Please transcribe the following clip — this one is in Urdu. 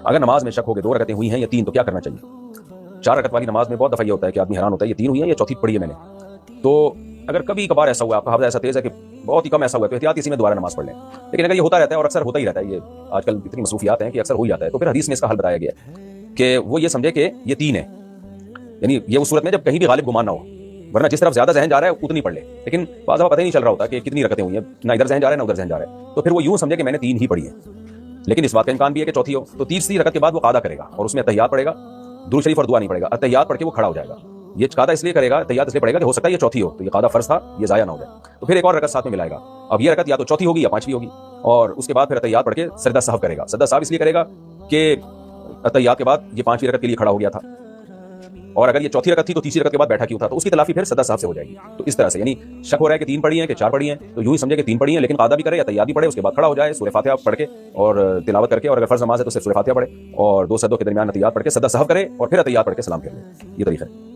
اگر نماز میں شک ہو کہ 2 رکعتیں ہوئی ہیں یا 3 تو کیا کرنا چاہیے؟ 4 رکعت والی نماز میں بہت دفعہ یہ ہوتا ہے کہ آدمی حیران ہوتا ہے یہ 3 ہوئی ہیں یا چوتھی پڑھی ہے میں نے. تو اگر کبھی کبھار ایسا ہوا, آپ کا حافظہ ایسا تیز ہے کہ بہت ہی کم ایسا ہوا تو احتیاط اسی میں دوبارہ نماز پڑھ لیں. لیکن اگر یہ ہوتا رہتا ہے اور اکثر ہوتا ہی رہتا ہے, یہ آج کل اتنی مصروفیات ہیں کہ اکثر ہو ہی جاتا ہے, تو پھر حدیث میں اس کا حل بتایا گیا ہے کہ وہ یہ سمجھے کہ یہ 3 ہے. یعنی یہ اس صورت میں جب کہیں بھی غالب گمان نہ ہو, ورنہ جس طرف زیادہ ذہن جا رہا ہے اتنی پڑھ لے. لیکن بعض دفعہ پتہ ہی نہیں چل رہا ہوتا کہ کتنی رکعتیں ہوئی ہیں, نہ ادھر ذہن جا رہا ہے نہ ادھر ذہن جا رہا ہے, تو پھر وہ یوں سمجھے کہ میں نے 3 ہی پڑھی ہے. لیکن اس بات کا امکان بھی ہے کہ چوتھی ہو, تو تیسری رکعت کے بعد وہ قاعدہ کرے گا اور اس میں تحیات پڑھے گا, درود شریف اور دعا نہیں پڑھے گا. تحیات پڑھ کے وہ کھڑا ہو جائے گا. یہ قاعدہ اس لیے کرے گا, تحیات اس لیے پڑھے گا کہ ہو سکتا ہے یہ چوتھی ہو, تو یہ قاعدہ فرض تھا یہ ضائع نہ ہو جائے. تو پھر ایک اور رکعت ساتھ میں ملائے گا. اب یہ رکعت یا تو چوتھی ہوگی یا 5ویں ہوگی, اور اس کے بعد پھر تحیات پڑھ کے سجدہ سہو کرے گا. سجدہ سہو اس لیے کرے گا کہ تحیات کے بعد یہ 5ویں رکعت کے لیے کھڑا ہو گیا تھا, اور اگر یہ چوتھی رکعت تھی تو تیسری رکعت کے بعد بیٹھا کیوں تھا, تو اس کی تلافی پھر سجدہ سہو سے ہو جائے گی. تو اس طرح سے یعنی شک ہو رہا ہے کہ 3 پڑھی ہیں کہ 4 پڑھی ہیں, تو یوں ہی سمجھے کہ 3 پڑھی ہیں, لیکن قاعدہ بھی کرے یا تحیات بھی پڑھے, اس کے بعد کھڑا ہو جائے, سورہ فاتحہ پڑھ کے اور تلاوت کر کے, اور اگر فرض نماز ہے تو صرف سورہ فاتحہ پڑھے اور 2 سجدوں کے درمیان تحیات پڑھ کے سجدہ سہو کرے اور پھر تحیات پڑھ کے سلام پھیر لے. یہ طریقہ ہے.